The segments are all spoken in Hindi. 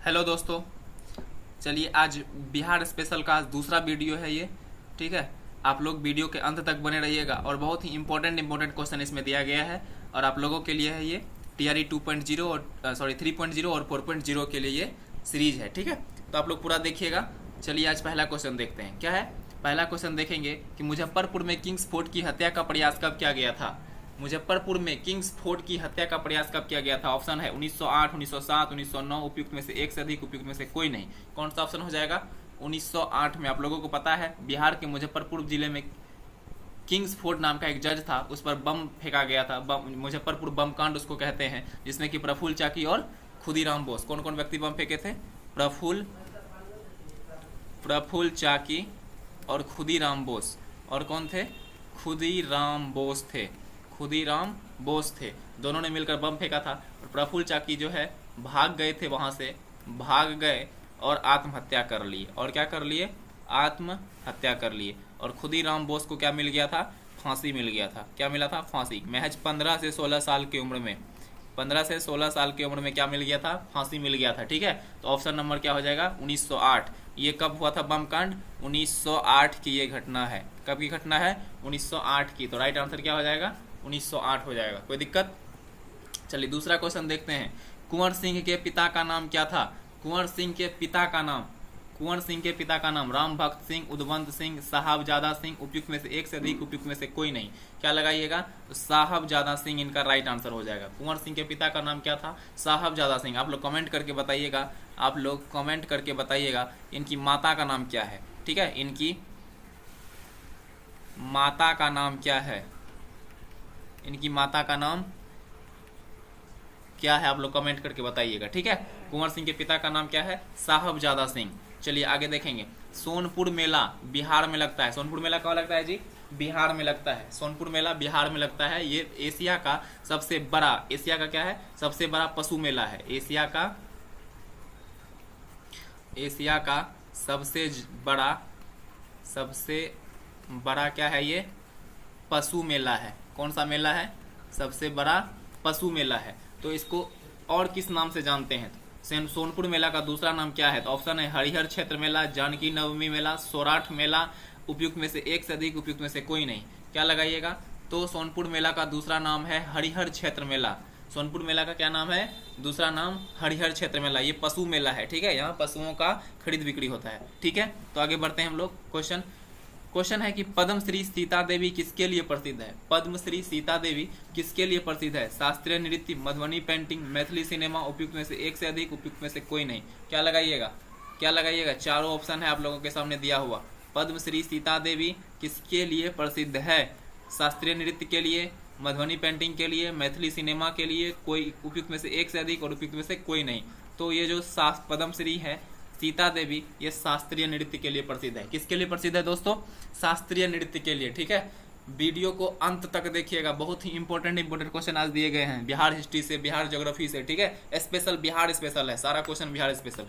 हेलो दोस्तों, चलिए आज बिहार स्पेशल का दूसरा वीडियो है ये। ठीक है, आप लोग वीडियो के अंत तक बने रहिएगा और बहुत ही इंपॉर्टेंट क्वेश्चन इसमें दिया गया है और आप लोगों के लिए है ये। टीआरई 2.0 और 3.0 और 4.0 के लिए ये सीरीज है। ठीक है, तो आप लोग पूरा देखिएगा। चलिए आज पहला क्वेश्चन देखते हैं। क्या है पहला क्वेश्चन, देखेंगे कि मुजफ्फरपुर में किंग्स फोर्ट की हत्या का प्रयास कब किया गया था। मुजफ्फरपुर में किंग्स फोर्ट की हत्या का प्रयास कब किया गया था। ऑप्शन है 1908, 1907, 1909, उपयुक्त में से एक से अधिक, उपयुक्त में से कोई नहीं। कौन सा ऑप्शन हो जाएगा? 1908 में। आप लोगों को पता है बिहार के मुजफ्फरपुर जिले में किंग्स फोर्ट नाम का एक जज था, उस पर बम फेंका गया था। मुजफ्फरपुर बम कांड उसको कहते हैं, जिसमें कि प्रफुल्ल चाकी और खुदीराम बोस, कौन कौन व्यक्ति बम फेंके थे? प्रफुल्ल चाकी और खुदीराम बोस। और कौन थे? खुदीराम बोस थे। दोनों ने मिलकर बम फेंका था। और प्रफुल्ल चाकी जो है भाग गए थे, वहां से भाग गए और आत्महत्या कर लिए। और क्या कर लिए? आत्महत्या कर लिए। और खुदीराम बोस को क्या मिल गया था? फांसी मिल गया था। क्या मिला था? फांसी। महज 15 से 16 साल की उम्र में, 15 से 16 साल की उम्र में क्या मिल गया था? फांसी मिल गया था। ठीक है, तो ऑप्शन नंबर क्या हो जाएगा? 1908। ये कब हुआ था बम कांड? 1908 की ये घटना है। कब की घटना है? 1908 की। तो राइट आंसर क्या हो जाएगा? 1908 हो जाएगा। कोई दिक्कत? चलिए दूसरा क्वेश्चन देखते हैं। कुंवर सिंह के पिता का नाम क्या था? कुंवर सिंह के पिता का नाम राम भक्त सिंह, उदवंत सिंह, साहबजादा सिंह, उपयुक्त में से एक से अधिक, उपयुक्त में से कोई नहीं। क्या लगाइएगा? तो साहबजादा सिंह इनका राइट आंसर हो जाएगा। कुंवर सिंह के पिता का नाम क्या था? साहबजादा सिंह। आप लोग कमेंट करके बताइएगा, इनकी माता का नाम क्या है। ठीक है, इनकी माता का नाम क्या है? इनकी माता का नाम क्या है? आप लोग कमेंट करके बताइएगा। ठीक है, कुंवर सिंह के पिता का नाम क्या है? साहबजादा सिंह। चलिए आगे देखेंगे। सोनपुर मेला बिहार में लगता है। सोनपुर मेला कहाँ लगता है जी? बिहार में लगता है। सोनपुर मेला बिहार में लगता है। ये एशिया का सबसे बड़ा, एशिया का क्या है? सबसे बड़ा पशु मेला है। एशिया का सबसे बड़ा क्या है? ये पशु मेला है। कौन सा मेला है? सबसे बड़ा पशु मेला है। तो इसको और किस नाम से जानते हैं? सोनपुर मेला का दूसरा नाम क्या है? तो ऑप्शन है हरिहर क्षेत्र मेला, जानकी नवमी मेला, सौराठ मेला, उपयुक्त में से एक से अधिक, उपयुक्त में से कोई नहीं। क्या लगाइएगा? तो सोनपुर मेला का दूसरा नाम है हरिहर क्षेत्र मेला। सोनपुर मेला का क्या नाम है? दूसरा नाम हरिहर क्षेत्र मेला। ये पशु मेला है। ठीक है, यहाँ पशुओं का खरीद बिक्री होता है। ठीक है, तो आगे बढ़ते हैं हम लोग। क्वेश्चन है कि पद्मश्री सीता देवी किसके लिए प्रसिद्ध है? पद्मश्री सीता देवी किसके लिए प्रसिद्ध है? शास्त्रीय नृत्य, मधुबनी पेंटिंग, मैथिली सिनेमा, उपयुक्त में से एक से अधिक, उपयुक्त में से कोई नहीं। क्या लगाइएगा? चारों ऑप्शन है आप लोगों के सामने दिया हुआ। पद्मश्री सीता देवी किसके लिए प्रसिद्ध है? शास्त्रीय नृत्य के लिए, मधुबनी पेंटिंग के लिए, मैथिली सिनेमा के लिए, कोई उपयुक्त में से एक से अधिक और उपयुक्त में से कोई नहीं। तो ये जो पद्मश्री है सीता देवी, ये शास्त्रीय नृत्य के लिए प्रसिद्ध है। किसके लिए प्रसिद्ध है दोस्तों? शास्त्रीय नृत्य के लिए। ठीक है, वीडियो को अंत तक देखिएगा, बहुत ही इंपॉर्टेंट क्वेश्चन आज दिए गए हैं बिहार हिस्ट्री से, बिहार ज्योग्राफी से। ठीक है, स्पेशल बिहार स्पेशल है, सारा क्वेश्चन बिहार स्पेशल।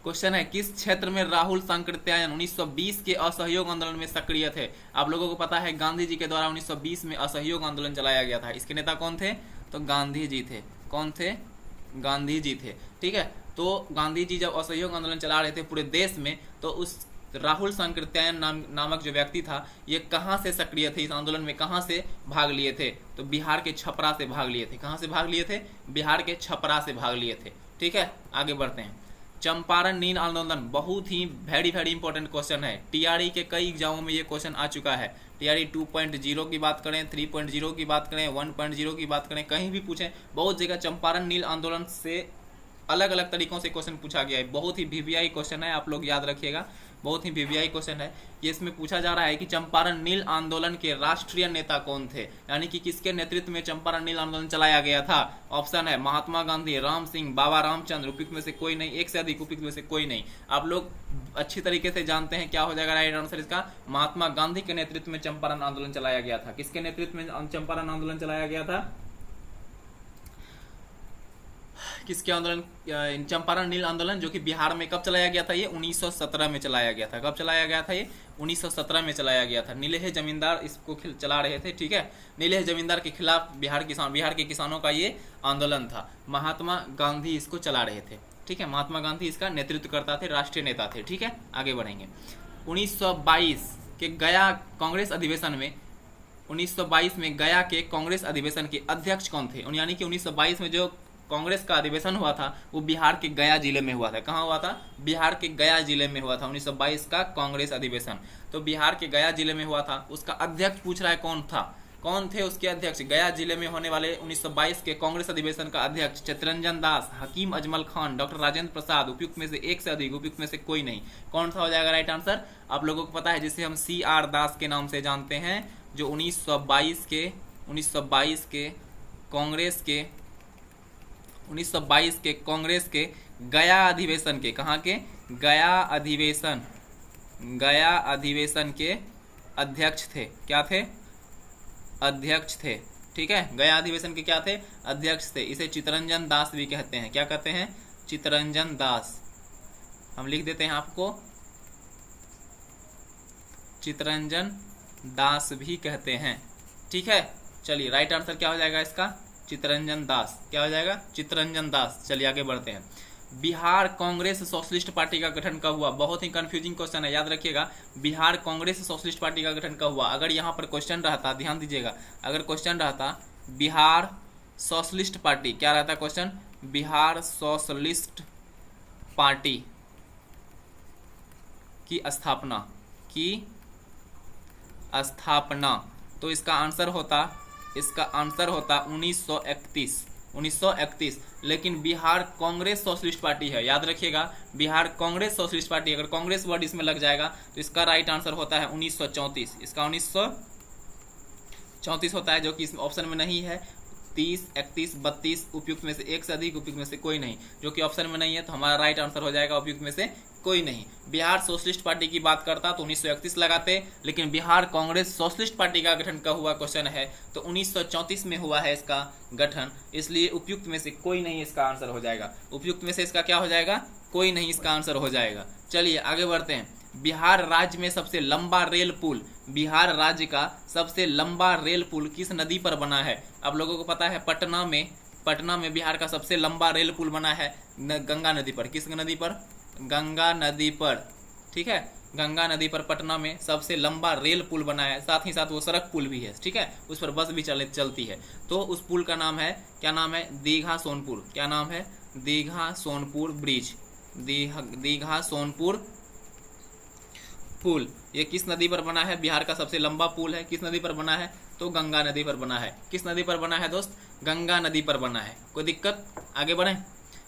क्वेश्चन है किस क्षेत्र में राहुल सांकृत्यायन 1920 के असहयोग आंदोलन में सक्रिय थे? आप लोगों को पता है गांधी जी के द्वारा 1920 में असहयोग आंदोलन चलाया गया था। इसके नेता कौन थे? तो गांधी जी थे। कौन थे? गांधी जी थे। ठीक है, तो गांधी जी जब असहयोग आंदोलन चला रहे थे पूरे देश में, तो उस राहुल सांकृत्यायन नामक जो व्यक्ति था, ये कहाँ से सक्रिय थे? इस आंदोलन में कहाँ से भाग लिए थे? तो बिहार के छपरा से भाग लिए थे। कहाँ से भाग लिए थे? बिहार के छपरा से भाग लिए थे। ठीक है, आगे बढ़ते हैं। चंपारण नील आंदोलन बहुत ही वेरी इंपॉर्टेंट क्वेश्चन है। टीआरई के कई एग्जामों में ये क्वेश्चन आ चुका है। टीआरई 2.0 की बात करें, 3.0 की बात करें, 1.0 की बात करें, कहीं भी पूछें, बहुत जगह चंपारण नील आंदोलन से अलग अलग तरीकों से क्वेश्चन पूछा गया है। बहुत ही वीवीआई क्वेश्चन है, आप लोग याद रखिएगा, बहुत ही वीवीआई क्वेश्चन है ये। इसमें पूछा जा रहा है कि चंपारण नील आंदोलन के राष्ट्रीय नेता कौन थे, यानी कि किसके नेतृत्व में चंपारण नील आंदोलन चलाया गया था। ऑप्शन है महात्मा गांधी, राम सिंह, बाबा रामचंद्र, उपयुक्त में से कोई नहीं, एक से अधिक, उपयुक्त में से कोई नहीं। आप लोग अच्छी तरीके से जानते हैं क्या हो जाएगा राइट आंसर इसका? महात्मा गांधी के नेतृत्व में चंपारण आंदोलन चलाया गया था। किसके नेतृत्व में चंपारण आंदोलन चलाया गया था? किसके आंदोलन? चंपारण नील आंदोलन, जो कि बिहार में कब चलाया गया था? ये 1917 में चलाया गया था। कब चलाया गया था? ये 1917 में चलाया गया था। नीलेह जमींदार इसको चला रहे थे। ठीक है, नीलेह जमींदार के खिलाफ बिहार के किसानों का ये आंदोलन था। महात्मा गांधी इसको चला रहे थे। ठीक है, महात्मा गांधी इसका नेतृत्व करता थे, राष्ट्रीय नेता थे। ठीक है, आगे बढ़ेंगे। 1922 के गया कांग्रेस अधिवेशन में 1922 में गया के कांग्रेस अधिवेशन के अध्यक्ष कौन थे? यानी कि 1922 में जो कांग्रेस का अधिवेशन हुआ था वो बिहार के गया जिले में हुआ था। कहाँ हुआ था? बिहार के गया जिले में हुआ था 1922 का कांग्रेस अधिवेशन। तो बिहार के गया जिले में हुआ था। उसका अध्यक्ष पूछ रहा है कौन था, कौन थे उसके अध्यक्ष? गया जिले में होने वाले 1922 के कांग्रेस अधिवेशन का अध्यक्ष चित्तरंजन दास, हकीम अजमल खान, डॉक्टर राजेंद्र प्रसाद, उपयुक्त में से एक से अधिक, उपयुक्त में से कोई नहीं। कौन सा हो जाएगा राइट आंसर? आप लोगों को पता है जिसे हम CR दास के नाम से जानते हैं, जो 1922 के कांग्रेस के गया अधिवेशन के, कहाँ के? गया अधिवेशन के अध्यक्ष थे। क्या थे? अध्यक्ष थे। ठीक है, गया अधिवेशन के क्या थे? अध्यक्ष थे। इसे चित्तरंजन दास भी कहते हैं। क्या कहते हैं? चित्तरंजन दास। हम लिख देते हैं आपको, चित्तरंजन दास भी कहते हैं। ठीक है, चलिए राइट आंसर क्या हो जाएगा इसका? चित्तरंजन दास। क्या हो जाएगा? चित्तरंजन दास। चलिए आगे बढ़ते हैं। बिहार कांग्रेस सोशलिस्ट पार्टी का गठन कब हुआ? बहुत ही कंफ्यूजिंग क्वेश्चन है, याद रखिएगा। बिहार कांग्रेस सोशलिस्ट पार्टी का गठन कब हुआ? अगर यहाँ पर क्वेश्चन रहता, ध्यान दीजिएगा, अगर क्वेश्चन रहता बिहार सोशलिस्ट पार्टी, क्या रहता क्वेश्चन? बिहार सोशलिस्ट पार्टी की स्थापना, तो इसका आंसर होता 1931। लेकिन बिहार कांग्रेस सोशलिस्ट पार्टी है, याद रखिएगा, बिहार कांग्रेस सोशलिस्ट पार्टी। अगर कांग्रेस वर्ड इसमें लग जाएगा तो इसका राइट आंसर होता है 1934। इसका 1934 होता है, जो कि इसमें ऑप्शन में नहीं है। 30, 31, 32, उपयुक्त में से एक से अधिक, उपयुक्त में से कोई नहीं, जो कि ऑप्शन में नहीं है। तो हमारा राइट आंसर हो जाएगा उपयुक्त में से कोई नहीं। बिहार सोशलिस्ट पार्टी की बात करता तो 1931 लगाते, लेकिन बिहार कांग्रेस सोशलिस्ट पार्टी का गठन कब हुआ क्वेश्चन है, तो 1934 में हुआ है इसका गठन। इसलिए उपयुक्त में से कोई नहीं इसका आंसर हो जाएगा। उपयुक्त में से इसका क्या हो जाएगा? कोई नहीं इसका आंसर हो जाएगा। चलिए आगे बढ़ते हैं। बिहार राज्य में सबसे लंबा रेल पुल, बिहार राज्य का सबसे लंबा रेल पुल किस नदी पर बना है? आप लोगों को पता है पटना में बिहार का सबसे लंबा रेल पुल बना है गंगा नदी पर। किस नदी पर? गंगा नदी पर। ठीक है, गंगा नदी पर पटना में सबसे लंबा रेल पुल बना है। साथ ही साथ वो सड़क पुल भी है। ठीक है, उस पर बस भी चलती है। तो उस पुल का नाम है, क्या नाम है? दीघा सोनपुर। क्या नाम है? दीघा सोनपुर ब्रिज, दीघा सोनपुर पुल। ये किस नदी पर बना है? बिहार का सबसे लंबा पुल है। किस नदी पर बना है? तो गंगा नदी पर बना है। किस नदी पर बना है दोस्त? गंगा नदी पर बना है। कोई दिक्कत?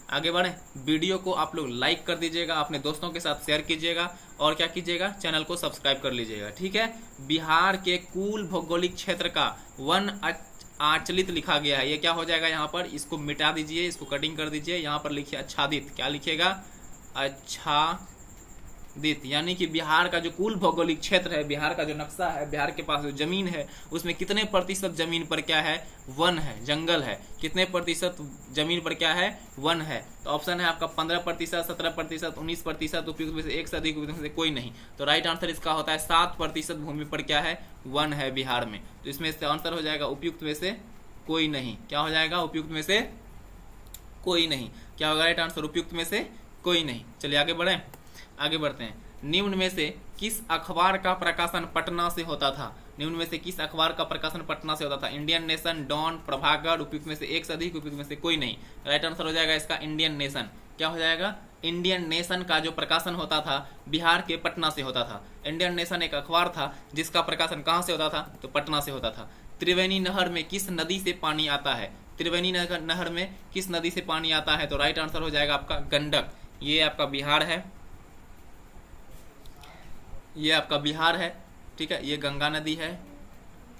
आगे बढ़ें। वीडियो को आप लोग लाइक कर दीजिएगा, अपने दोस्तों के साथ शेयर कीजिएगा, और क्या कीजिएगा? चैनल को सब्सक्राइब कर लीजिएगा। ठीक है, बिहार के कुल भौगोलिक क्षेत्र का वन आंचलित लिखा गया है। ये क्या हो जाएगा? यहाँ पर इसको मिटा दीजिए, इसको कटिंग कर दीजिए। यहाँ पर लिखिए आच्छादित। क्या लिखिएगा? आच्छादित। यानी कि बिहार का जो कुल भौगोलिक क्षेत्र है, बिहार का जो नक्शा है, बिहार के पास जो जमीन है, उसमें कितने प्रतिशत जमीन पर क्या है? वन है, जंगल है। कितने प्रतिशत जमीन पर क्या है? वन है। तो ऑप्शन है आपका 15%, 17%, 19%, उपयुक्त में से एक से अधिक, उपयुक्त में से कोई नहीं। तो राइट आंसर इसका होता है 7% भूमि पर क्या है? वन है बिहार में। तो इसमें इसका आंसर हो जाएगा उपयुक्त में से कोई नहीं। क्या हो जाएगा? उपयुक्त में से कोई नहीं। क्या होगा राइट आंसर? उपयुक्त में से कोई नहीं। चलिए आगे बढ़ते हैं। निम्न में से किस अखबार का प्रकाशन पटना से होता था? निम्न में से किस अखबार का प्रकाशन पटना से होता था? इंडियन नेशन, डॉन, प्रभाकर, उपयुक्त में से एक से अधिक, उपयुक्त में से कोई नहीं। राइट आंसर हो जाएगा इसका इंडियन नेशन। क्या हो जाएगा? इंडियन नेशन का जो प्रकाशन होता था बिहार के पटना से होता था। इंडियन नेशन एक अखबार था जिसका प्रकाशन कहाँ से होता था? तो पटना से होता था। त्रिवेणी नहर में किस नदी से पानी आता है? त्रिवेणी नहर में किस नदी से पानी आता है? तो राइट आंसर हो जाएगा आपका गंडक। ये आपका बिहार है, ये आपका बिहार है। ठीक है, ये गंगा नदी है,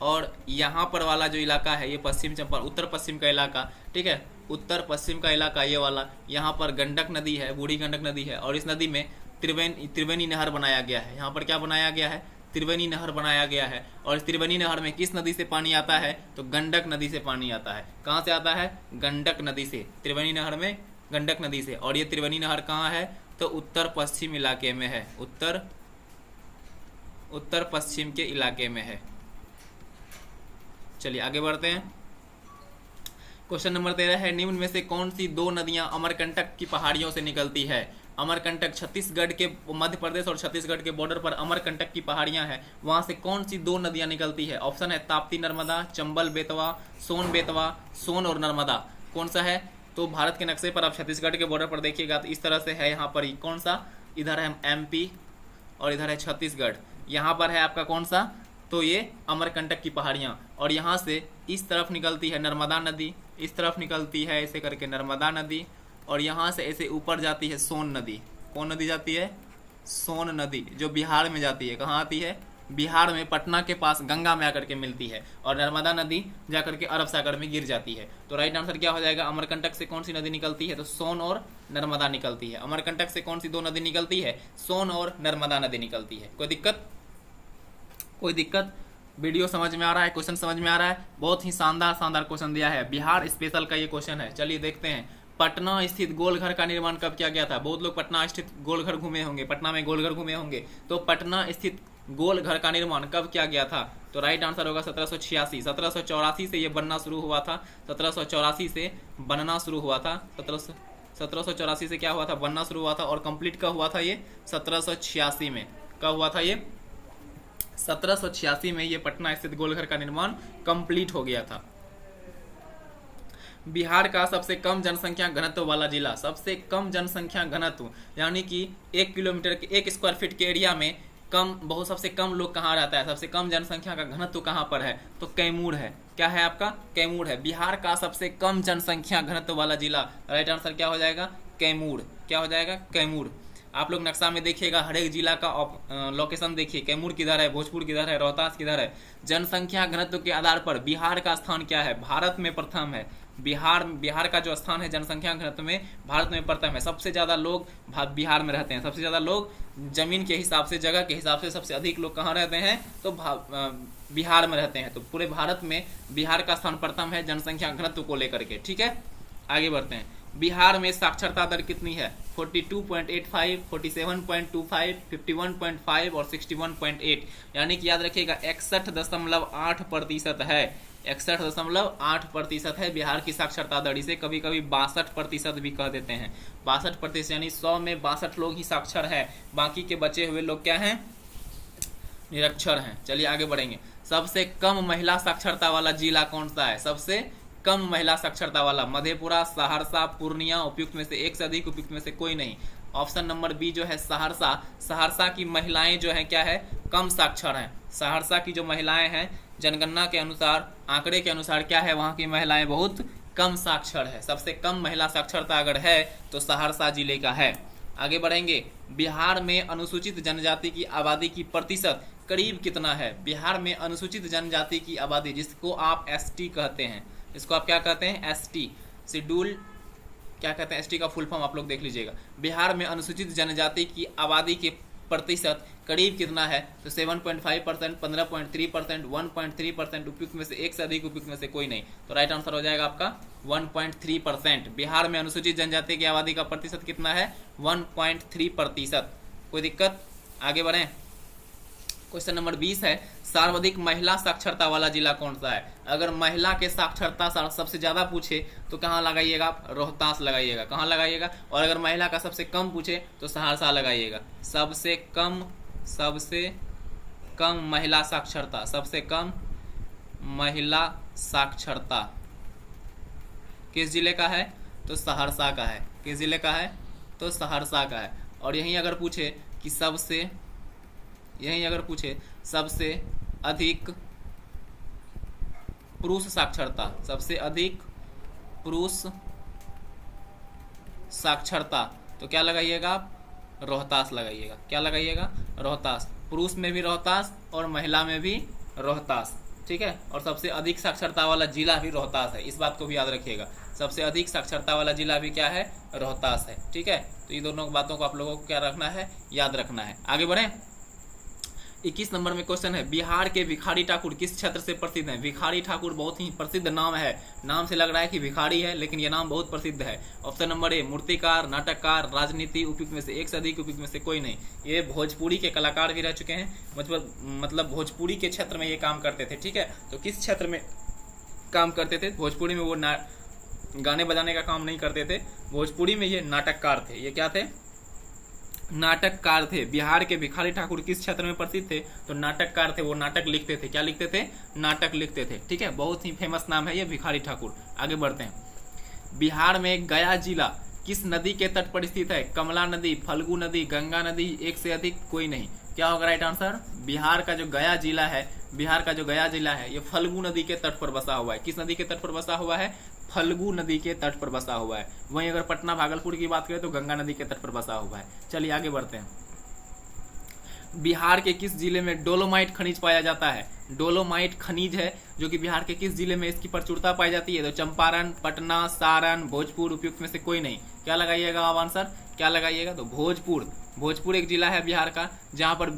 और यहाँ पर वाला जो इलाका है ये पश्चिम चंपारण, उत्तर पश्चिम का इलाका। ठीक है, उत्तर पश्चिम का इलाका ये वाला, यहाँ पर गंडक नदी है, बूढ़ी गंडक नदी है, और इस नदी में त्रिवेणी नहर बनाया गया है। यहाँ पर क्या बनाया गया है? त्रिवेणी नहर बनाया गया है। और इस त्रिवेणी नहर में किस नदी से पानी आता है? तो गंडक नदी से पानी आता है। कहाँ से आता है? गंडक नदी से। त्रिवेणी नहर में गंडक नदी से। और ये त्रिवेणी नहर कहाँ है? तो उत्तर पश्चिम इलाके में है, उत्तर पश्चिम के इलाके में है। चलिए आगे बढ़ते हैं। क्वेश्चन नंबर 13 है, निम्न में से कौन सी दो नदियां अमरकंटक की पहाड़ियों से निकलती है? अमरकंटक छत्तीसगढ़ के, मध्य प्रदेश और छत्तीसगढ़ के बॉर्डर पर अमरकंटक की पहाड़ियां हैं, वहां से कौन सी दो नदियां निकलती है? ऑप्शन है ताप्ती नर्मदा, चंबल बेतवा, सोन बेतवा, सोन और नर्मदा। कौन सा है? तो भारत के नक्शे पर आप छत्तीसगढ़ के बॉर्डर पर देखिएगा तो इस तरह से है यहाँ पर ही। कौन सा? इधर है एमपी और इधर है छत्तीसगढ़। यहाँ पर है आपका कौन सा? तो ये अमरकंटक की पहाड़ियाँ, और यहाँ से इस तरफ निकलती है नर्मदा नदी, इस तरफ निकलती है ऐसे करके नर्मदा नदी, और यहाँ से ऐसे ऊपर जाती है सोन नदी। कौन नदी जाती है? सोन नदी, जो बिहार में जाती है। कहाँ आती है? बिहार में, पटना के पास गंगा में आकर के मिलती है, और नर्मदा नदी जाकर के अरब सागर में गिर जाती है। तो राइट आंसर क्या हो जाएगा? अमरकंटक से कौन सी नदी निकलती है? तो सोन और नर्मदा निकलती है। अमरकंटक से कौन सी दो नदी निकलती है? सोन और नर्मदा नदी निकलती है। कोई दिक्कत? कोई दिक्कत? वीडियो समझ में आ रहा है? क्वेश्चन समझ में आ रहा है? बहुत ही शानदार शानदार क्वेश्चन दिया है, बिहार स्पेशल का ये क्वेश्चन है। चलिए देखते हैं, पटना स्थित गोलघर का निर्माण कब किया गया था? बहुत लोग पटना स्थित गोलघर घूमे होंगे, पटना में गोलघर घूमे होंगे। तो पटना स्थित गोलघर का निर्माण कब किया गया था? तो राइट आंसर होगा 1786। 1784 से ये बनना शुरू हुआ था, 1784 से बनना शुरू हुआ था। 1784 से क्या हुआ था? बनना शुरू हुआ था, और कंप्लीट कब हुआ था? ये 1786 में। कब हुआ था ये? 1786 में ये पटना स्थित गोलघर का निर्माण कंप्लीट हो गया था। बिहार का सबसे कम जनसंख्या घनत्व वाला जिला, सबसे कम जनसंख्या घनत्व यानी कि 1 किलोमीटर के 1 स्क्वायर फीट के एरिया में कम, बहुत सबसे कम लोग कहाँ रहता है? सबसे कम जनसंख्या का घनत्व कहाँ पर है? तो कैमूर है। क्या है आपका? कैमूर है। बिहार का सबसे कम जनसंख्या घनत्व वाला जिला, राइट आंसर क्या हो जाएगा? कैमूर। क्या हो जाएगा? कैमूर। आप लोग नक्शा में देखिएगा, हर एक जिला का लोकेशन देखिए, कैमूर किधर है, भोजपुर किधर है, रोहतास किधर है। जनसंख्या घनत्व के आधार पर बिहार का स्थान क्या है? भारत में प्रथम है। बिहार का जो स्थान है जनसंख्या घनत्व में, भारत में प्रथम है। सबसे ज्यादा लोग बिहार में रहते हैं, सबसे ज्यादा लोग जमीन के हिसाब से, जगह के हिसाब से सबसे अधिक लोग कहाँ रहते हैं? तो बिहार में रहते हैं। तो पूरे भारत में बिहार का स्थान प्रथम है जनसंख्या घनत्व को लेकर के। ठीक है, आगे बढ़ते हैं। बिहार में साक्षरता दर कितनी है? 42.85, 47.25, 51.5 और 61.8, यानी कि याद रखिएगा 61.8% है। 61.8% है बिहार की साक्षरता दर। इसे कभी कभी 62% भी कह देते हैं। 62% यानी 100 में 62 लोग ही साक्षर है, बाकी के बचे हुए लोग क्या हैं? निरक्षर हैं। चलिए आगे बढ़ेंगे। सबसे कम महिला साक्षरता वाला जिला कौन सा है? सबसे कम महिला साक्षरता वाला मधेपुरा, सहरसा, पूर्णिया। उपयुक्त में से एक से अधिक, उपयुक्त में से कोई नहीं। ऑप्शन नंबर बी जो है सहरसा। सहरसा की महिलाएं जो है क्या है? कम साक्षर हैं। सहरसा की जो महिलाएं हैं, जनगणना के अनुसार, आंकड़े के अनुसार क्या है? वहां की महिलाएं बहुत कम साक्षर है। सबसे कम महिला साक्षरता अगर है तो सहरसा जिले का है। आगे बढ़ेंगे। बिहार में अनुसूचित जनजाति की आबादी की प्रतिशत करीब कितना है? बिहार में अनुसूचित जनजाति की आबादी, जिसको आप एसटी कहते हैं, इसको आप क्या कहते हैं? एसटी, शेड्यूल क्या कहते हैं? एसटी का फुल फॉर्म आप लोग देख लीजिएगा। बिहार में अनुसूचित जनजाति की आबादी के प्रतिशत करीब कितना है? तो 7.5%, 15.3%, 1.3%। उपयुक्त में से एक से अधिक, उपयुक्त में से कोई नहीं। तो राइट आंसर हो जाएगा आपका 1.3%। बिहार में अनुसूचित जनजाति की आबादी का प्रतिशत कितना है? 1.3%। कोई दिक्कत? आगे बढ़ें। क्वेश्चन नंबर 20 है, सर्वाधिक महिला साक्षरता वाला जिला कौन सा है? अगर महिला के साक्षरता सबसे ज्यादा पूछे तो कहाँ लगाइएगा आप? रोहतास लगाइएगा। कहाँ लगाइएगा? और अगर महिला का सबसे कम पूछे तो सहरसा लगाइएगा। सबसे कम महिला साक्षरता, सबसे कम महिला साक्षरता किस जिले का है? तो सहरसा का है। किस जिले का है? तो सहरसा का है। और यहीं अगर पूछे कि सबसे अधिक पुरुष साक्षरता, सबसे अधिक पुरुष साक्षरता, तो क्या लगाइएगा आप? रोहतास लगाइएगा। क्या लगाइएगा? रोहतास। पुरुष में भी रोहतास और महिला में भी रोहतास। ठीक है, और सबसे अधिक साक्षरता वाला जिला भी रोहतास है, इस बात को भी याद रखिएगा। सबसे अधिक साक्षरता वाला जिला भी क्या है? रोहतास है। ठीक है, तो ये दोनों बातों को आप लोगों को क्या रखना है? याद रखना है। आगे बढ़ें। 21 नंबर में क्वेश्चन है, बिहार के भिखारी ठाकुर किस क्षेत्र से प्रसिद्ध हैं? भिखारी ठाकुर बहुत ही प्रसिद्ध नाम है। नाम से लग रहा है कि भिखारी है, लेकिन यह नाम बहुत प्रसिद्ध है। ऑप्शन नंबर ए, मूर्तिकार, नाटककार, राजनीति। उपयुक्त में से एक से अधिक, उपयुक्त में से कोई नहीं। ये भोजपुरी के कलाकार भी रह चुके हैं, मतलब भोजपुरी के क्षेत्र में ये काम करते थे। ठीक है, तो किस क्षेत्र में काम करते थे? भोजपुरी में वो गाने बजाने का काम नहीं करते थे। भोजपुरी में ये नाटककार थे। ये क्या थे? नाटककार थे। बिहार के भिखारी ठाकुर किस क्षेत्र में प्रसिद्ध थे? तो नाटककार थे, वो नाटक लिखते थे। क्या लिखते थे? नाटक लिखते थे। ठीक है, बहुत ही फेमस नाम है ये भिखारी ठाकुर। आगे बढ़ते हैं। बिहार में गया जिला किस नदी के तट पर स्थित है? कमला नदी, फल्गु नदी, गंगा नदी, एक से अधिक, कोई नहीं। क्या होगा राइट आंसर? बिहार का जो गया जिला है, बिहार का जो गया जिला है ये फल्गु नदी के तट पर बसा हुआ है। किस नदी के तट पर बसा हुआ है? फल्गु नदी के तट पर बसा हुआ है। वहीं अगर पटना भागलपुर की बात करें तो गंगा नदी के तट पर बसा हुआ है। चलिए आगे बढ़ते हैं। बिहार के किस जिले में डोलोमाइट खनिज पाया जाता है? डोलोमाइट खनिज है जो कि बिहार के किस जिले में इसकी प्रचुरता पाई जाती है? तो चंपारण, पटना, सारण, भोजपुर, उपयुक्त में से कोई नहीं। क्या लगाइएगा आप आंसर? क्या लगाइएगा? तो भोजपुर। भोजपुर एक जिला है बिहार का जहां पर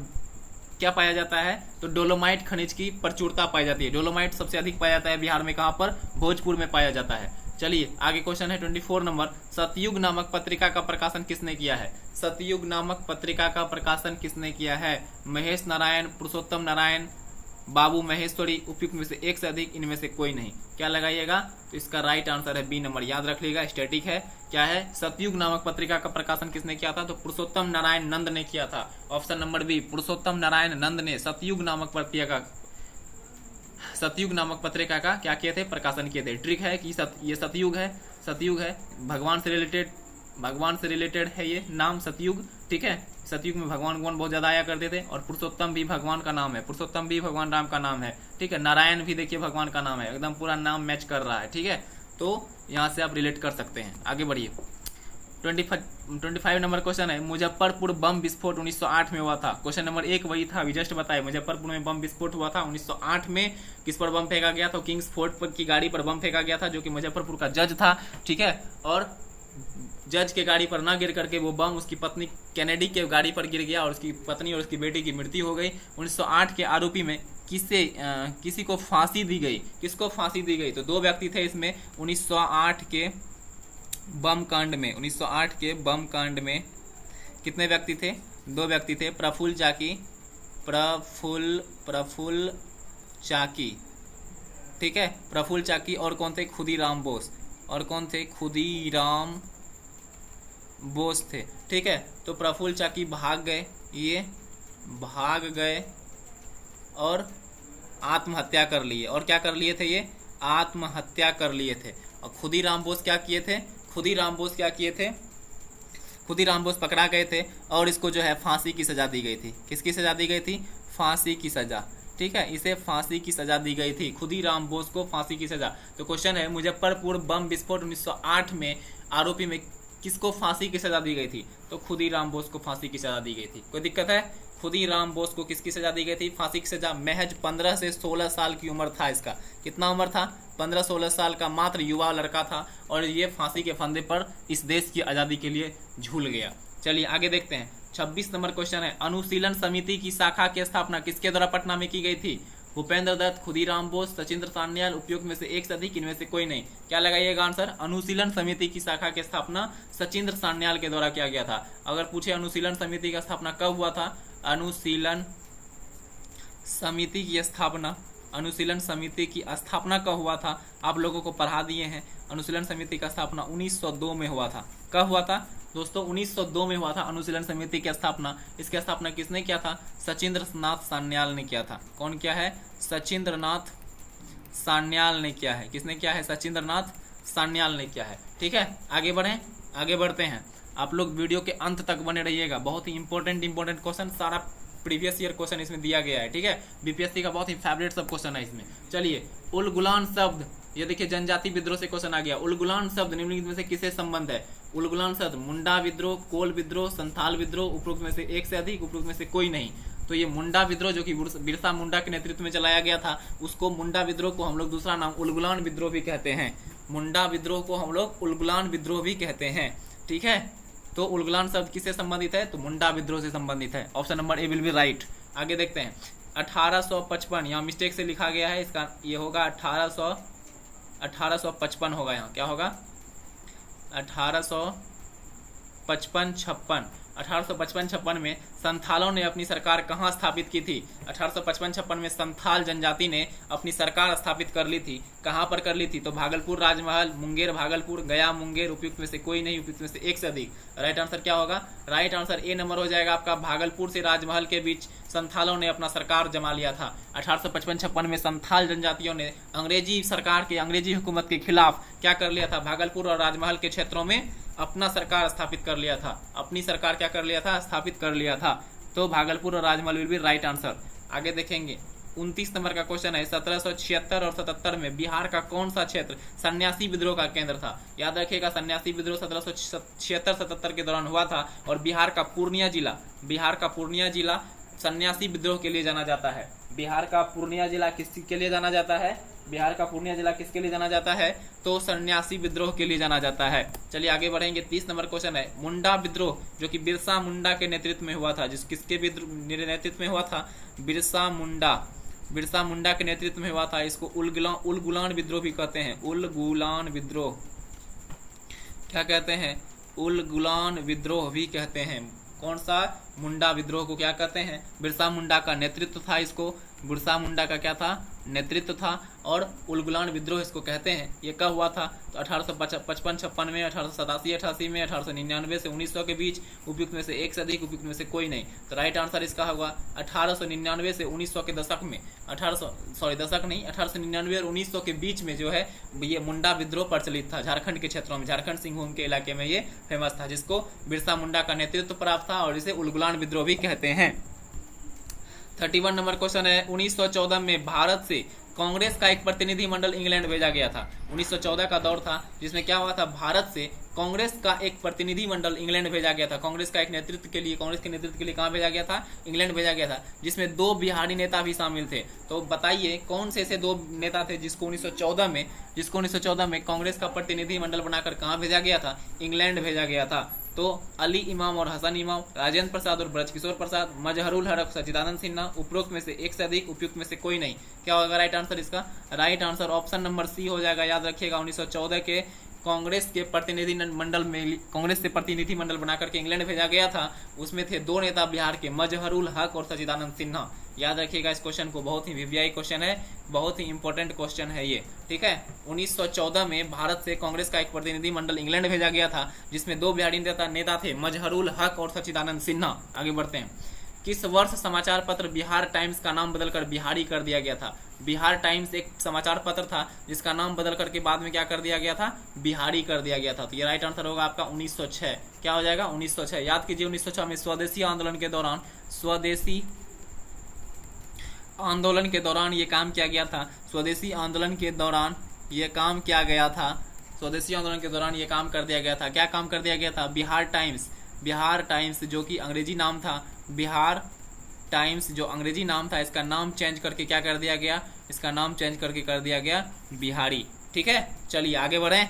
क्या पाया जाता है? तो डोलोमाइट खनिज की प्रचुरता पाई जाती है। डोलोमाइट सबसे अधिक पाया जाता है बिहार में। कहां पर? भोजपुर में पाया जाता है। चलिए आगे क्वेश्चन है 24 नंबर। सतयुग नामक पत्रिका का प्रकाशन किसने किया है? सतयुग नामक पत्रिका का प्रकाशन किसने किया है? महेश नारायण, पुरुषोत्तम नारायण, बाबू महेश्वरी, उपयुक्त में से एक से अधिक, इनमें से कोई नहीं। क्या लगाइएगा? तो इसका राइट आंसर है बी नंबर। याद रख लीजिएगा, स्टैटिक है। क्या है? सतयुग नामक पत्रिका का प्रकाशन किसने किया था? तो पुरुषोत्तम नारायण नंद ने किया था। ऑप्शन नंबर बी, पुरुषोत्तम नारायण नंद ने सतयुग नामक पत्रिका का क्या किए थे? प्रकाशन किए थे। ट्रिक है कि ये सतयुग है, भगवान से रिलेटेड है ये नाम सतयुग। ठीक है, सतयुग में भगवान बहुत ज्यादा आया करते थे। और पुरुषोत्तम भी भगवान का नाम है, पुरुषोत्तम भी भगवान राम का नाम है। ठीक है, नारायण भी देखिए भगवान का नाम है, एकदम पूरा नाम मैच कर रहा है। ठीक है, तो यहाँ से आप रिलेट कर सकते हैं। आगे बढ़िए। 25 नंबर क्वेश्चन है। मुजफ्फरपुर बम विस्फोट 1908 में हुआ था। क्वेश्चन नंबर 1 वही था, अभी जस्ट बताए। मुजफ्फरपुर में बम विस्फोट हुआ था 1908 में। किस पर बम फेंका गया था? किंग्स फोर्ट पर की गाड़ी पर बम फेंका गया था, जो कि मुजफ्फरपुर का जज था। ठीक है, और जज के गाड़ी पर ना गिर करके वो बम उसकी पत्नी कैनेडी के गाड़ी पर गिर गया और उसकी पत्नी और उसकी बेटी की मृत्यु हो गई। 1908 के आरोपी में किसी को फांसी दी गई। किसको फांसी दी गई? तो 2 व्यक्ति थे इसमें। 1908 के बम कांड में कितने व्यक्ति थे? 2 व्यक्ति थे। प्रफुल्ल चाकी। ठीक है, प्रफुल्ल चाकी। और कौन थे? खुदीराम बोस। और कौन थे? खुदीराम बोस थे। ठीक है, तो प्रफुल्ल चाकी भाग गए और आत्महत्या कर लिए। और क्या कर लिए थे? ये आत्महत्या कर लिए थे। और खुदीराम बोस क्या किए थे? खुदीराम बोस पकड़ा गए थे और इसको जो है फांसी की सजा दी गई थी। किसकी सजा दी गई थी? फांसी की सजा। ठीक है, इसे फांसी की सजा दी गई थी। खुदीराम बोस को फांसी की सजा। तो क्वेश्चन है, मुजफ्फरपुर बम विस्फोट 1908 में आरोपी में किसको फांसी की सजा दी गई थी? तो खुदीराम बोस को फांसी की सजा दी गई थी। कोई दिक्कत है? खुदीराम बोस को किसकी सजा दी गई थी? फांसी की सजा। महज 15 से 16 साल की उम्र था इसका। कितना उम्र था? 15-16 साल का मात्र युवा लड़का था और ये फांसी के फंदे पर इस देश की आज़ादी के लिए झूल गया। चलिए आगे देखते हैं। 26 नंबर क्वेश्चन है। अनुशीलन समिति की शाखा की स्थापना किसके द्वारा पटना में की गई थी? भूपेंद्र दत्त, खुदीराम बोस, सचिंद्र सान्याल, उपयुक्त में से एक से अधिक, इनमें से कोई नहीं। क्या लगाइएगा आंसर? अनुशीलन समिति की शाखा की स्थापना सचिंद्र सान्याल के द्वारा किया गया था। अगर पूछे अनुशीलन समिति की स्थापना कब हुआ था? अनुशीलन समिति की स्थापना कब हुआ था? आप लोगों को पढ़ा दिए हैं। अनुशीलन समिति का स्थापना 1902 में हुआ था। कब हुआ था दोस्तों? 1902 में हुआ था अनुशीलन समिति की स्थापना। इसकी स्थापना किसने किया था? सचिंद्र नाथ सान्याल ने किया था। कौन किया है? सचिंद्र नाथ सान्याल ने किया है। किसने किया है? सचिंद्र नाथ सान्याल ने किया है। ठीक है, आगे बढ़ते हैं। आप लोग वीडियो के अंत तक बने रहिएगा। बहुत ही इंपॉर्टेंट क्वेश्चन, सारा प्रीवियस ईयर क्वेश्चन इसमें दिया गया है। ठीक है, बीपीएससी का बहुत ही फेवरेट सब क्वेश्चन है इसमें। चलिए, उलगुलान शब्द, ये देखिए जनजाति विद्रोह से क्वेश्चन आ गया। उलगुलान शब्द निम्नलिखित में से किससे संबंध है? उलगुलान शब्द मुंडा विद्रोह, कोल विद्रोह, संथाल विद्रोह, उपरोक्त में से एक से अधिक, उपरोक्त में से कोई नहीं। तो ये मुंडा विद्रोह जो कि बिरसा मुंडा के नेतृत्व में चलाया गया था, उसको मुंडा विद्रोह को हम लोग दूसरा नाम उलगुलान विद्रोह भी कहते हैं। मुंडा विद्रोह को हम लोग उलगुलान विद्रोह भी कहते हैं। ठीक है, तो उलगुलान शब्द किससे संबंधित है? तो मुंडा विद्रोह से संबंधित है। Option number A will be right. आगे देखते हैं। 1855, यहाँ मिस्टेक से लिखा गया है, इसका ये होगा 1855 होगा। यहाँ क्या होगा? 1855-56। 1855-56 में संथालों ने अपनी सरकार कहाँ स्थापित की थी? 1855-56 में संथाल जनजाति ने अपनी सरकार स्थापित कर ली थी। कहाँ पर कर ली थी? तो भागलपुर राजमहल, मुंगेर भागलपुर, गया मुंगेर, उपयुक्त में से कोई नहीं, उपयुक्त में से एक से अधिक। राइट आंसर क्या होगा? राइट आंसर ए नंबर हो जाएगा आपका। भागलपुर से राजमहल के बीच संथालों ने अपना सरकार जमा लिया था। 1855-56 में संथाल जनजातियों ने अंग्रेजी सरकार के, अंग्रेजी हुकूमत के खिलाफ क्या कर लिया था? भागलपुर और राजमहल के क्षेत्रों में अपना सरकार स्थापित कर लिया था। अपनी सरकार क्या कर लिया था? स्थापित कर लिया था। तो भागलपुर और राजमहल विल बी राइट आंसर। आगे देखेंगे 29 नंबर का क्वेश्चन है, 1776 और 77 में बिहार का कौन सा क्षेत्र सन्यासी विद्रोह का केंद्र था? याद रखिएगा, सन्यासी विद्रोह 1776-77 के दौरान हुआ था और बिहार का पूर्णिया जिला सन्यासी विद्रोह के लिए जाना जाता है। बिहार का पूर्णिया जिला किसके लिए जाना जाता है? बिहार का पूर्णिया जिला किसके लिए जाना जाता है? तो सन्यासी विद्रोह के लिए जाना जाता है। चलिए आगे बढ़ेंगे। 30 नंबर क्वेश्चन है, मुंडा विद्रोह जो कि बिरसा मुंडा के नेतृत्व में हुआ था, किसके नेतृत्व में हुआ था? बिरसा मुंडा के नेतृत्व में हुआ था। इसको उलगुलान विद्रोह भी कहते हैं। उलगुलान विद्रोह क्या कहते हैं? उलगुलान विद्रोह भी कहते हैं। कौन सा? मुंडा विद्रोह को क्या कहते हैं? बिरसा मुंडा का नेतृत्व था। इसको बिरसा मुंडा का क्या था? नेतृत्व था। और उलगुलान विद्रोह इसको कहते हैं। ये कब हुआ था? तो 1855-56 में, 1887-88 में, 1899 से 1900 के बीच, उपयुक्त में से एक से अधिक, उपयुक्त में से कोई नहीं। तो राइट आंसर इसका होगा 1899 से 1900 के दशक में, 1899 और 1900 के बीच में जो है ये मुंडा विद्रोह प्रचलित था झारखंड के क्षेत्रों में। झारखंड सिंहभूम के इलाके में ये फेमस था, जिसको बिरसा मुंडा का नेतृत्व प्राप्त था और इसे उलगुलान विद्रोह भी कहते हैं। 31 नंबर क्वेश्चन है, 1914 में भारत से कांग्रेस का एक प्रतिनिधि मंडल इंग्लैंड भेजा गया था। 1914 का दौर था जिसमें क्या हुआ था? भारत से कांग्रेस का एक प्रतिनिधि मंडल इंग्लैंड भेजा गया था। कांग्रेस के नेतृत्व के लिए कहाँ भेजा गया था? इंग्लैंड भेजा गया था, जिसमें 2 बिहारी नेता भी शामिल थे। तो बताइए कौन से ऐसे 2 नेता थे जिसको 1914 में कांग्रेस का प्रतिनिधि मंडल बनाकर कहाँ भेजा गया था? इंग्लैंड भेजा गया था। तो अली इमाम और हसन इमाम, राजेंद्र प्रसाद और ब्रजकिशोर प्रसाद, मजहरुल हक, सच्चिदानंद सिन्हा, उपरोक्त में से एक से अधिक, उपयुक्त में से कोई नहीं। क्या होगा राइट आंसर इसका? Right answer option number C हो जाएगा। याद रखिएगा 1914 के कांग्रेस के प्रतिनिधि मंडल में, कांग्रेस से प्रतिनिधि मंडल बनाकर के इंग्लैंड भेजा गया था। उसमें थे 2 नेता बिहार के, मजहरुल हक और सच्चिदानंद सिन्हा। याद रखिएगा इस क्वेश्चन को, बहुत ही वीवीआई क्वेश्चन है, बहुत ही इंपॉर्टेंट क्वेश्चन है ये। ठीक है, 1914 में भारत से कांग्रेस का एक प्रतिनिधि मंडल इंग्लैंड भेजा गया था, जिसमें 2 बिहारी नेता थे, मजहरुल हक और सच्चिदानंद सिन्हा। आगे बढ़ते हैं। किस वर्ष समाचार पत्र बिहार टाइम्स का नाम बदलकर बिहारी कर दिया गया था? बिहार टाइम्स एक समाचार पत्र था जिसका नाम बदल करके बाद में क्या कर दिया गया था? बिहारी कर दिया गया था। तो ये राइट आंसर होगा आपका 1906। क्या हो जाएगा? 1906। याद कीजिए 1906 में स्वदेशी आंदोलन के दौरान ये काम किया गया था। स्वदेशी आंदोलन के दौरान ये काम किया गया था। स्वदेशी आंदोलन के दौरान ये काम कर दिया गया था। क्या काम कर दिया गया था? बिहार टाइम्स जो कि अंग्रेजी नाम था, बिहार टाइम्स जो अंग्रेजी नाम था, इसका नाम चेंज करके क्या कर दिया गया? इसका नाम चेंज करके कर दिया गया बिहारी। ठीक है, चलिए आगे बढ़ें।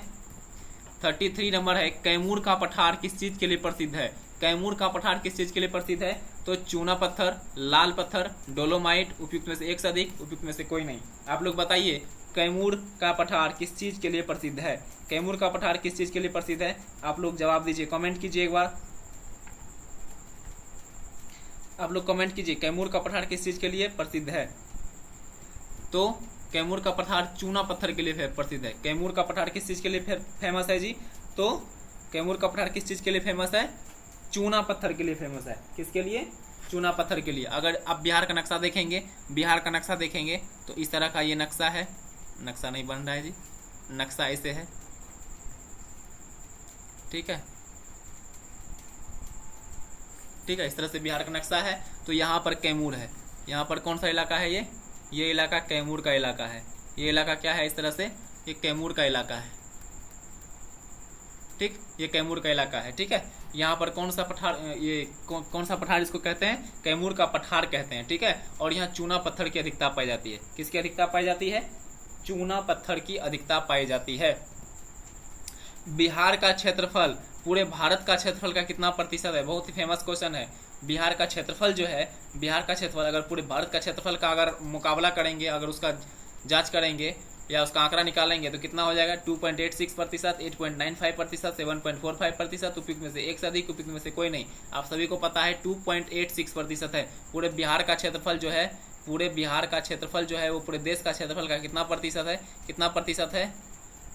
33 नंबर है, कैमूर का पठार किस चीज के लिए प्रसिद्ध है? कैमूर का पठार किस चीज के लिए प्रसिद्ध है? तो चूना पत्थर, लाल पत्थर, डोलोमाइट, उपयुक्त में से एक से अधिक, उपयुक्त में से कोई नहीं। आप लोग बताइए कैमूर का पठार किस चीज के लिए प्रसिद्ध है? कैमूर का पठार किस चीज के लिए प्रसिद्ध है? आप लोग जवाब दीजिए, कमेंट कीजिए एक बार। आप लोग कमेंट कीजिए कैमूर का पठार किस चीज के लिए प्रसिद्ध है? तो कैमूर का पठार चूना पत्थर के लिए प्रसिद्ध है। कैमूर का पठार किस चीज के लिए फेमस है जी? तो कैमूर का पठार किस चीज के लिए फेमस है? चूना पत्थर के लिए फेमस है। किसके लिए? चूना पत्थर के लिए। अगर आप बिहार का नक्शा देखेंगे तो इस तरह का ये नक्शा है। नक्शा नहीं बन रहा है जी, नक्शा ऐसे है। ठीक है, इस तरह से बिहार का नक्शा है। तो यहाँ पर कैमूर है। यहाँ पर कौन सा इलाका है? ये इलाका कैमूर का इलाका है। ये इलाका क्या है? इस तरह से ये कैमूर का इलाका है। ठीक, ये कैमूर का इलाका है। ठीक है, यहाँ पर कौन सा पठार, ये कौन सा पठार इसको कहते हैं? कैमूर का पठार कहते हैं। ठीक है, और यहाँ चूना पत्थर की अधिकता पाई जाती है। किसकी अधिकता पाई जाती है? चूना पत्थर की अधिकता पाई जाती है। बिहार का क्षेत्रफल पूरे भारत का क्षेत्रफल का कितना प्रतिशत है? बहुत ही फेमस क्वेश्चन है। बिहार का क्षेत्रफल जो है, बिहार का क्षेत्रफल अगर पूरे भारत का क्षेत्रफल का अगर मुकाबला करेंगे, अगर उसका जांच करेंगे या उसका आंकड़ा निकालेंगे तो कितना हो जाएगा 2.86%, 8.95%, 7.45%। उपयुक्त में से एक से अधिक, उपयुक्त में से कोई नहीं। आप सभी को पता है 2.86% है। पूरे बिहार का क्षेत्रफल जो है, पूरे बिहार का क्षेत्रफल जो है वो पूरे देश का क्षेत्रफल का कितना प्रतिशत है, कितना प्रतिशत है,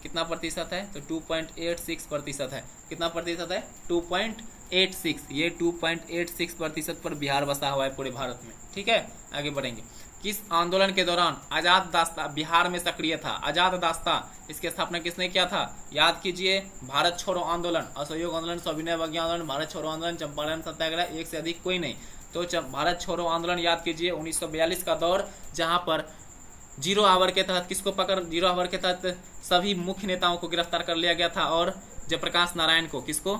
कितना प्रतिशत है, तो 2.86% है। कितना प्रतिशत है, 2.86। ये 2.86% पर बिहार बसा हुआ है पूरे भारत में। ठीक है, आगे बढ़ेंगे। किस आंदोलन के दौरान आजाद दास्ता बिहार में सक्रिय था? आजाद दास्ता, इसकी स्थापना किसने किया था? याद कीजिए, भारत छोड़ो आंदोलन, असहयोग आंदोलन, सविनय अवज्ञा आंदोलन, भारत छोड़ो आंदोलन, चंपारण सत्याग्रह, एक से अधिक कोई नहीं। तो भारत छोड़ो आंदोलन याद कीजिए, 1942 का दौर, जहां पर जीरो आवर के तहत किसको पकड़, जीरो आवर के तहत सभी मुख्य नेताओं को गिरफ्तार कर लिया गया था और जयप्रकाश नारायण को, किसको,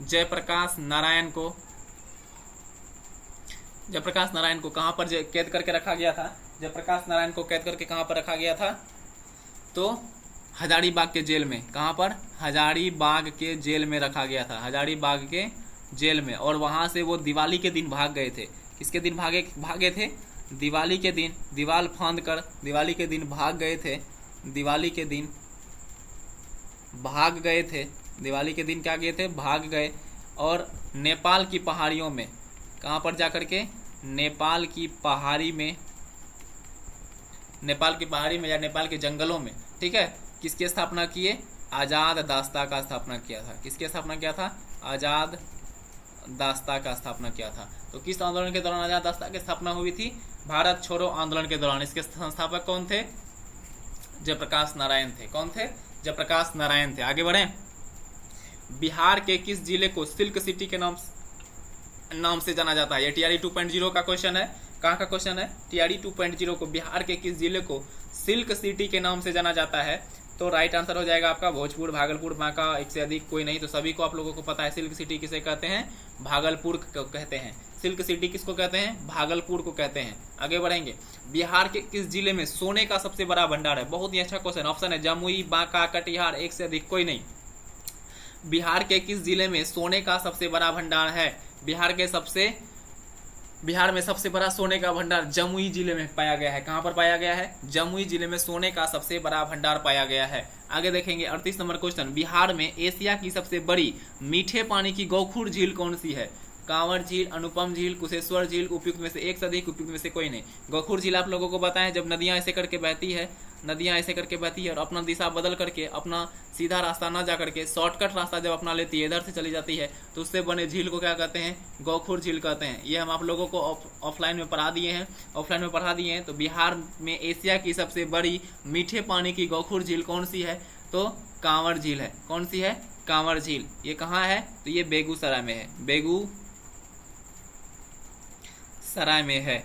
जयप्रकाश नारायण को, जयप्रकाश नारायण को कहां पर कैद करके रखा गया था? जयप्रकाश नारायण को कैद करके कहां पर रखा गया था? तो हजारीबाग के जेल में। कहां पर? हजारीबाग के जेल में रखा गया था, हजारीबाग के जेल में। और वहां से वो दिवाली के दिन भाग गए थे। किसके दिन भागे थे? दिवाली के दिन, दीवाल फांद कर दिवाली के दिन भाग गए थे। दिवाली के दिन भाग गए थे, दिवाली के दिन क्या गए थे? भाग गए। और नेपाल की पहाड़ियों में, कहां पर जाकर के? नेपाल की पहाड़ी में, नेपाल की पहाड़ी में या नेपाल के जंगलों में। ठीक है, किसकी स्थापना किए? आजाद दास्ता का स्थापना किया था। किसकी स्थापना किया था? आजाद दास्ता का स्थापना किया था। तो किस आंदोलन के दौरान आजाद दास्ता की स्थापना हुई थी? भारत छोड़ो आंदोलन के दौरान। इसके संस्थापक कौन थे? जयप्रकाश नारायण थे। कौन थे? जयप्रकाश नारायण थे। आगे बढ़े। बिहार के किस जिले को सिल्क सिटी के नाम से जाना जाता है? ये TRE 2.0 का क्वेश्चन है। कहाँ का क्वेश्चन है? TRE 2.0 को बिहार के किस जिले को सिल्क सिटी के नाम से जाना जाता है? तो राइट आंसर हो जाएगा आपका भोजपुर, भागलपुर, बांका, एक से अधिक कोई नहीं। तो सभी को आप लोगों को पता है सिल्क सिटी किसे कहते हैं? भागलपुर को कहते हैं। सिल्क सिटी किसको कहते हैं? भागलपुर को कहते हैं। आगे बढ़ेंगे। बिहार के किस जिले में सोने का सबसे बड़ा भंडार है? बहुत ही अच्छा क्वेश्चन। ऑप्शन है जमुई, बांका, कटिहार, एक से अधिक कोई नहीं। बिहार के किस जिले में सोने का सबसे बड़ा भंडार है? बिहार में सबसे बड़ा सोने का भंडार जमुई जिले में पाया गया है। कहां पर पाया गया है? जमुई जिले में सोने का सबसे बड़ा भंडार पाया गया है। आगे देखेंगे 38 नंबर क्वेश्चन। बिहार में एशिया की सबसे बड़ी मीठे पानी की गौखुर झील कौन सी है? कांवर झील, अनुपम झील, कुशेश्वर झील, उपयुक्त में से एक से अधिक, उपयुक्त में से कोई नहीं। गौखुर झील आप लोगों को बताएं, जब नदियां ऐसे करके बहती है, नदियां ऐसे करके बहती है और अपना दिशा बदल करके, अपना सीधा रास्ता ना जा करके शॉर्टकट रास्ता जब अपना लेती है, इधर से चली जाती है, तो उससे बने झील को क्या कहते हैं? गौखुर झील कहते हैं। ये हम आप लोगों को ऑफलाइन में पढ़ा दिए हैं। तो बिहार में एशिया की सबसे बड़ी मीठे पानी की गौखुर झील कौन सी है? तो कांवर झील है। कौन सी है? कांवर झील। ये कहाँ है? तो ये बेगूसराय में है। बेगूसराय में है।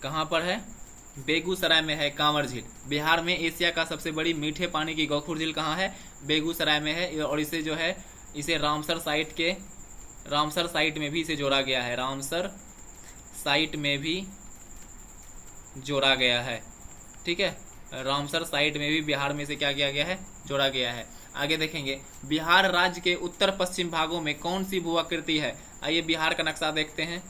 कहाँ पर है? बेगूसराय में है कांवर झील। बिहार में एशिया का सबसे बड़ी मीठे पानी की गौखुर झील कहाँ है? बेगूसराय में है। और इसे जो है, इसे रामसर साइट में भी इसे जोड़ा गया है। रामसर साइट में भी जोड़ा गया है। ठीक है, रामसर साइट में भी बिहार में से क्या किया गया है? जोड़ा गया है। आगे देखेंगे। बिहार राज्य के उत्तर पश्चिम भागों में कौन सी भू आकृति है? आइए बिहार का नक्शा देखते हैं।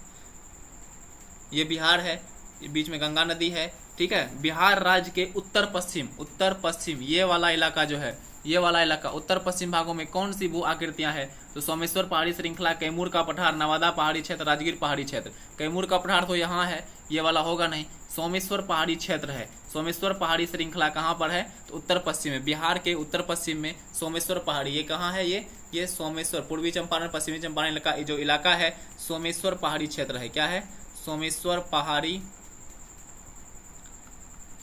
ये बिहार है, बीच में गंगा नदी है। ठीक है, बिहार राज्य के उत्तर पश्चिम ये वाला इलाका जो है, ये वाला इलाका उत्तर पश्चिम भागों में कौन सी भू आकृतियां हैं? तो सोमेश्वर पहाड़ी श्रृंखला, कैमूर का पठार, नवादा पहाड़ी क्षेत्र, राजगीर पहाड़ी क्षेत्र। कैमूर का पठार तो यहाँ है, ये वाला होगा नहीं, सोमेश्वर पहाड़ी क्षेत्र है। सोमेश्वर पहाड़ी श्रृंखला कहाँ पर है? तो उत्तर पश्चिम में, बिहार के उत्तर पश्चिम में सोमेश्वर पहाड़ी। ये कहाँ है? ये सोमेश्वर, पूर्वी चंपारण, पश्चिमी चंपारण जो इलाका है, सोमेश्वर पहाड़ी क्षेत्र है। क्या है? सोमेश्वर पहाड़ी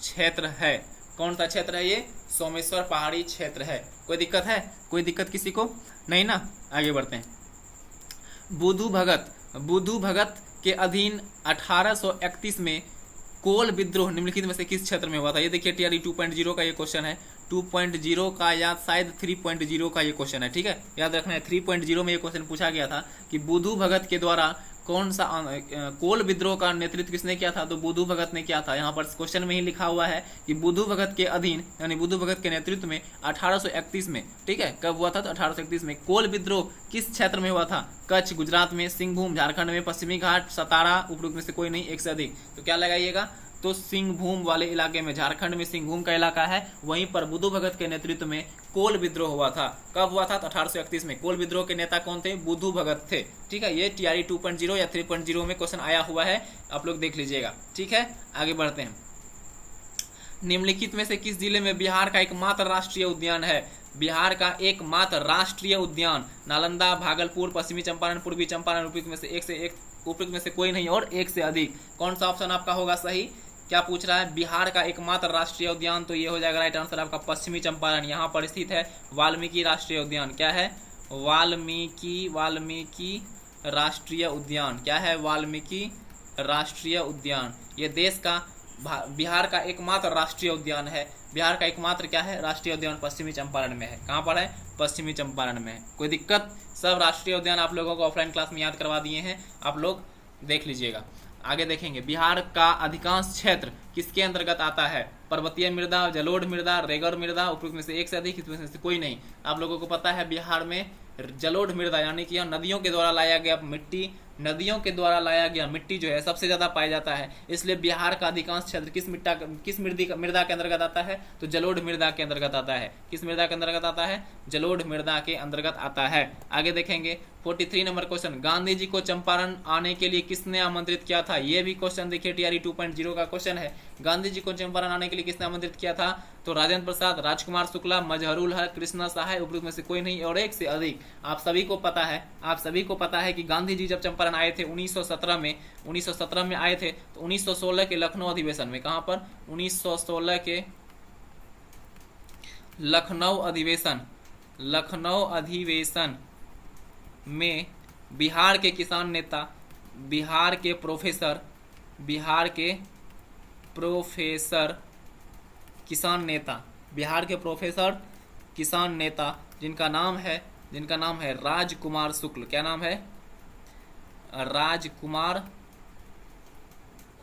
क्षेत्र है। कौन सा क्षेत्र है? ये सोमेश्वर पहाड़ी क्षेत्र है। कोई दिक्कत है? कोई दिक्कत किसी को नहीं ना? आगे बढ़ते हैं। बुधु भगत के अधीन 1831 में कोल विद्रोह निम्नलिखित में से किस क्षेत्र में हुआ था? ये देखिए TRE 2.0 का ये क्वेश्चन है। 2.0 का या शायद 3.0 का ये क्वेश्चन है। ठीक है, याद रखना है 3.0 में ये क्वेश्चन पूछा गया था कि बुधु भगत के द्वारा कौन सा कोल विद्रोह का नेतृत्व किसने किया था? तो बुधु भगत ने किया था। यहाँ पर क्वेश्चन में ही लिखा हुआ है कि बुधु भगत के अधीन, यानी बुधु भगत के नेतृत्व में 1831 में, ठीक है, कब हुआ था? तो 1831 में। कोल विद्रोह किस क्षेत्र में हुआ था? कच्छ, गुजरात में, सिंहभूम, झारखंड में, पश्चिमी घाट, सतारा, उपयुक्त में से कोई नहीं, एक से अधिक। तो क्या लगाइएगा? तो सिंहभूम वाले इलाके में, झारखंड में सिंहभूम का इलाका है, वहीं पर बुद्धू भगत के नेतृत्व में कोल विद्रोह हुआ था। कब हुआ था? तो 1831 में। कोल विद्रोह के नेता कौन थे? बुद्धू भगत थे। ठीक है, ये TRE 2.0 या 3.0 में क्वेश्चन आया हुआ है, आप लोग देख लीजिएगा। ठीक है, आगे बढ़ते हैं। निम्नलिखित में से किस जिले में बिहार का एकमात्र राष्ट्रीय उद्यान है? बिहार का एकमात्र राष्ट्रीय उद्यान नालंदा, भागलपुर, पश्चिमी चंपारण, पूर्वी चंपारण, उपयुक्त में से कोई नहीं और एक से अधिक। कौन सा ऑप्शन आपका होगा सही? क्या पूछ रहा है? बिहार का एकमात्र राष्ट्रीय उद्यान, तो ये हो जाएगा राइट आंसर आपका पश्चिमी चंपारण। यहाँ पर स्थित है वाल्मीकि राष्ट्रीय उद्यान। क्या है? वाल्मीकि राष्ट्रीय उद्यान। क्या है? वाल्मीकि राष्ट्रीय उद्यान। ये देश का बिहार का एकमात्र राष्ट्रीय उद्यान है। बिहार का एकमात्र क्या है? राष्ट्रीय उद्यान पश्चिमी चंपारण में है। कहाँ पर है? पश्चिमी चंपारण में है। कोई दिक्कत? सब राष्ट्रीय उद्यान आप लोगों को ऑफलाइन क्लास में याद करवा दिए हैं, आप लोग देख लीजिएगा। आगे देखेंगे, बिहार का अधिकांश क्षेत्र किसके अंतर्गत आता है? पर्वतीय मृदा, जलोढ़ मृदा, रेगड़ मृदा, उपयुक्त में से एक से अधिक, इसमें से कोई नहीं। आप लोगों को पता है बिहार में जलोढ़ मृदा यानी कि नदियों के द्वारा लाया गया मिट्टी, नदियों के द्वारा लाया गया मिट्टी जो है सबसे ज्यादा पाया जाता है। इसलिए बिहार का अधिकांश क्षेत्र किस मृदा के अंतर्गत आता है? तो जलोढ़ मृदा के अंतर्गत आता है। किस मृदा के अंतर्गत आता है? जलोढ़ मृदा के अंतर्गत आता है। आगे देखेंगे 43 नंबर क्वेश्चन, गांधी जी को चंपारण आने के लिए किसने आमंत्रित किया था? ये भी क्वेश्चन देखिए TRE 2.0 का क्वेश्चन है। गांधी जी को चंपारण आने के लिए किसने आमंत्रित किया था? तो राजेंद्र प्रसाद, राजकुमार शुक्ला, मजहरुल हक, कृष्णा सहाय, उपयुक्त में से कोई नहीं और एक से अधिक। आप सभी को पता है कि गांधी जी जब चंपारण आए थे 1917 में आए थे, तो 1916 के लखनऊ अधिवेशन में, कहां पर? 1916 के लखनऊ अधिवेशन में बिहार के किसान नेता, बिहार के प्रोफेसर किसान नेता जिनका नाम है राजकुमार शुक्ल। क्या नाम है? राजकुमार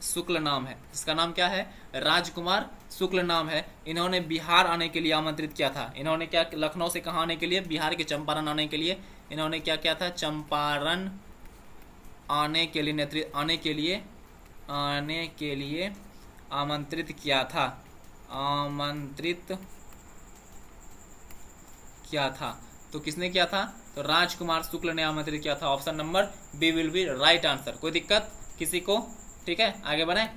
शुक्ल नाम है। इसका नाम क्या है? राजकुमार शुक्ल नाम है। इन्होंने बिहार आने के लिए आमंत्रित किया था। इन्होंने क्या, लखनऊ से कहाँ आने के लिए? बिहार के चंपारण आने के लिए इन्होंने क्या किया था? चंपारण आने के लिए आमंत्रित किया था। तो किसने किया था? तो राजकुमार शुक्ल ने आमंत्रित किया था। Option number B will be right answer. कोई दिक्कत किसी को? ठीक है, आगे बढ़े।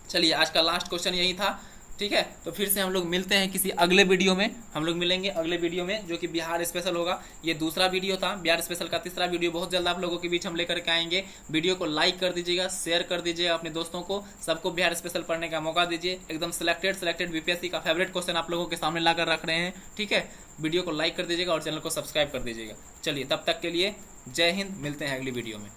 चलिए, आज का लास्ट क्वेश्चन यही था। ठीक है, तो फिर से हम लोग मिलते हैं किसी अगले वीडियो में। हम लोग मिलेंगे अगले वीडियो में जो कि बिहार स्पेशल होगा। ये दूसरा वीडियो था, बिहार स्पेशल का तीसरा वीडियो बहुत जल्द आप लोगों के बीच हम लेकर के आएंगे। वीडियो को लाइक कर दीजिएगा, शेयर कर दीजिएगा अपने दोस्तों को, सबको बिहार स्पेशल पढ़ने का मौका दीजिए। एकदम सिलेक्टेड BPSC का फेवरेट क्वेश्चन आप लोगों के सामने लाकर रख रहे हैं। ठीक है, वीडियो को लाइक कर दीजिएगा और चैनल को सब्सक्राइब कर दीजिएगा। चलिए, तब तक के लिए जय हिंद, मिलते हैं अगली वीडियो में।